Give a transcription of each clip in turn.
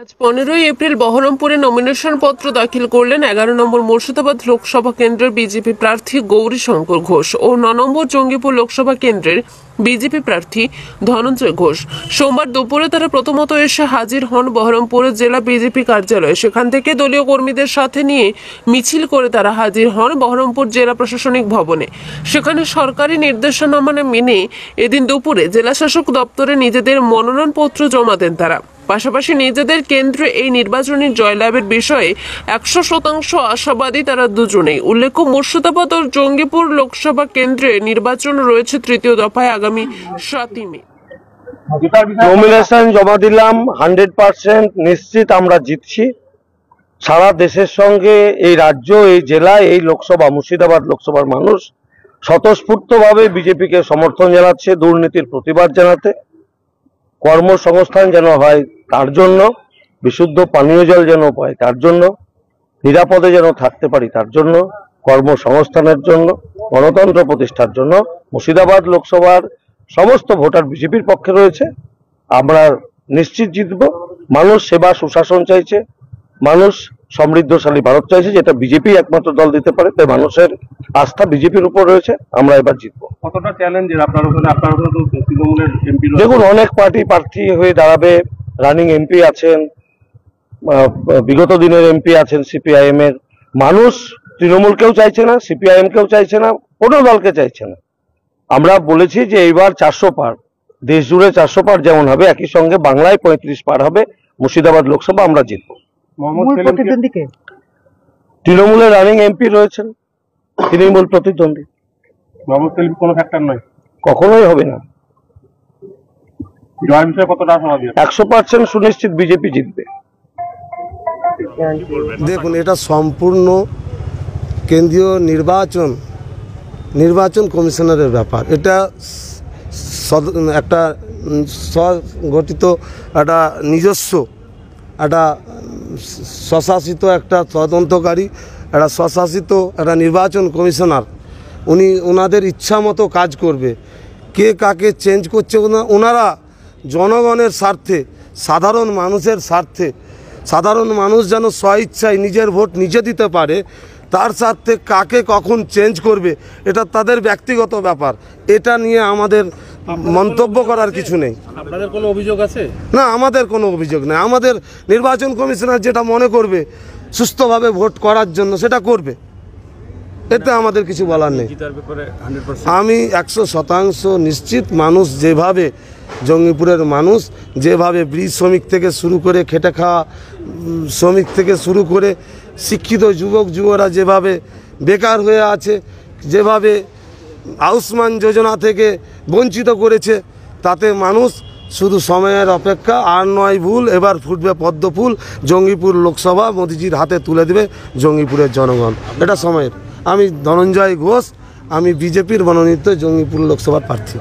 আজ 15 এপ্রিল বহরমপুরে নমিনেশন পত্র দাখিল করলেন 11 নম্বর মুর্শিদাবাদ লোকসভা কেন্দ্রের বিজেপি প্রার্থী গৌরী শঙ্কর ঘোষ ও 9 নম্বর জঙ্গিপুর লোকসভা কেন্দ্রের বিজেপি প্রার্থী ধনঞ্জয় ঘোষ। সোমবার দুপুরে তারা প্রথমত এসে হাজির হন বহরমপুরের জেলা বিজেপি কার্যালয়ে। সেখান থেকে দলীয় কর্মীদের সাথে নিয়ে মিছিল করে তারা হাজির হন বহরমপুর জেলা প্রশাসনিক ভবনে। সেখানে সরকারি নির্দেশনামা মেনে এদিন দুপুরে জেলা শাসক দপ্তরে নিজেদের মনোনয়নপত্র জমা দেন তারা। পাশাপাশি নিজেদের কেন্দ্রে এই নির্বাচনী জয়লাভের বিষয়ে 100% আশাবাদী তারা দুজনেই। উল্লেখ্য, মুর্শিদাবাদ ও জঙ্গিপুর লোকসভা কেন্দ্রে নির্বাচন রয়েছে তৃতীয় দফায় আগামী 7 মে। নমিনেশন জমা দিলাম, 100% নিশ্চিত আমরা জিতছি। সারা দেশের সঙ্গে এই রাজ্য, এই জেলা, এই লোকসভা, মুর্শিদাবাদ লোকসভার মানুষ স্বতঃস্ফূর্তভাবে বিজেপিকে সমর্থন জানাচ্ছে, দুর্নীতির প্রতিবাদ জানাতে, কর্মসংস্থান যেন হয় তার জন্য, বিশুদ্ধ পানীয় জল যেন পায় তার জন্য, নিরাপদে যেন থাকতে পারি তার জন্য, কর্মসংস্থানের জন্য, গণতন্ত্র প্রতিষ্ঠার জন্য মুর্শিদাবাদ লোকসভার সমস্ত ভোটার বিজেপির পক্ষে রয়েছে। আমরা নিশ্চিত জিতব। মানুষ সেবা সুশাসন চাইছে, মানুষ সমৃদ্ধশালী ভারত চাইছে, যেটা বিজেপি একমাত্র দল দিতে পারে। তাই মানুষের আস্থা বিজেপির উপর রয়েছে, আমরা এবার জিতবো। কতটা চ্যালেঞ্জের আপনার ওখানে? আপনার ওখানে তো তৃণমূলের এমপি দেখুন, অনেক পার্টি প্রার্থী হয়ে দাঁড়াবে, রানিং এমপি আছেন, বিগত দিনের এমপি আছেন সিপিআইএম এর। মানুষ তৃণমূলকেও চাইছে না, সিপিআইএম কেও চাইছে না, কোনো দলকে চাইছে না। আমরা বলেছি যে এইবার 400 পার, দেশ জুড়ে 400 পার যেমন হবে, একই সঙ্গে বাংলায় 35 পার হবে। মুর্শিদাবাদ লোকসভা আমরা জিতবো। তৃণমূলের রানিং এমপি রয়েছেন, তিনি মূল প্রতিদ্বন্দ্বী। মোহাম্মদ সেলিম কোনো ফ্যাক্টর নয়, কখনোই হবে না। জয়ের বিষয়ে কতটা আশাবাদী? 100% সুনিশ্চিত বিজেপি জিতবে। দেখুন, এটা সম্পূর্ণ কেন্দ্রীয় নির্বাচন কমিশনারের ব্যাপার। এটা একটা স্বগঠিত, একটা নিজস্ব, একটা স্বশাসিত, একটা তদন্তকারী, একটা স্বশাসিত একটা নির্বাচন কমিশনার। ওনাদের ইচ্ছা মতো কাজ করবে। কে কাকে চেঞ্জ করছে ওনারা জনগণের স্বার্থে, সাধারণ মানুষের স্বার্থে, সাধারণ মানুষ যেন স্বইচ্ছায় নিজের ভোট নিজে দিতে পারে, তার স্বার্থে কাকে কখন চেঞ্জ করবে এটা তাদের ব্যক্তিগত ব্যাপার। এটা নিয়ে আমাদের মন্তব্য করার কিছু নেই। আপনাদের কোনো অভিযোগ আছে? না, আমাদের কোনো অভিযোগ নেই। আমাদের নির্বাচন কমিশনার যেটা মনে করবে সুস্থভাবে ভোট করার জন্য সেটা করবে, এতে আমাদের কিছু বলার নেই। আমি 100% নিশ্চিত। মানুষ যেভাবে, জঙ্গিপুরের মানুষ যেভাবে ব্রিজ শ্রমিক থেকে শুরু করে, খেটে খাওয়া শ্রমিক থেকে শুরু করে শিক্ষিত যুবক যুবরা যেভাবে বেকার হয়ে আছে, যেভাবে আয়ুষ্মান যোজনা থেকে বঞ্চিত করেছে, তাতে মানুষ শুধু সময়ের অপেক্ষা। আর নয় ভুল, এবার ফুটবে পদ্ম ফুল। জঙ্গিপুর লোকসভা মোদিজির হাতে তুলে দেবে জঙ্গিপুরের জনগণ, এটা সময়ের। আমি ধনঞ্জয় ঘোষ, আমি বিজেপির মনোনীত জঙ্গিপুর লোকসভার প্রার্থী।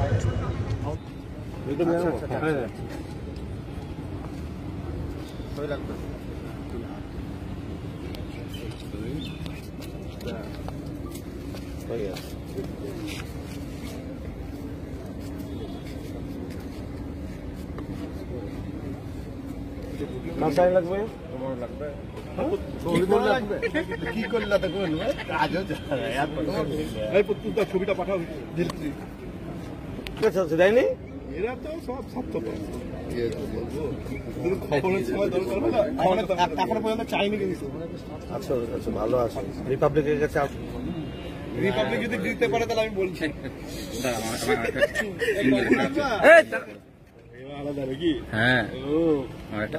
ছবিটা পাঠাও। দেয়নি, এরা তো সব স্বার্থপর। খবরের সময় দরকার হলো এখনো পর্যন্ত চাইনি কিন্তু। আচ্ছা, ভালো আছে। রিপাবলিকের কাছে রিপাবলিক যদি দিতে পারে তাহলে আমি বলছি আলাদা নাকি? হ্যাঁ,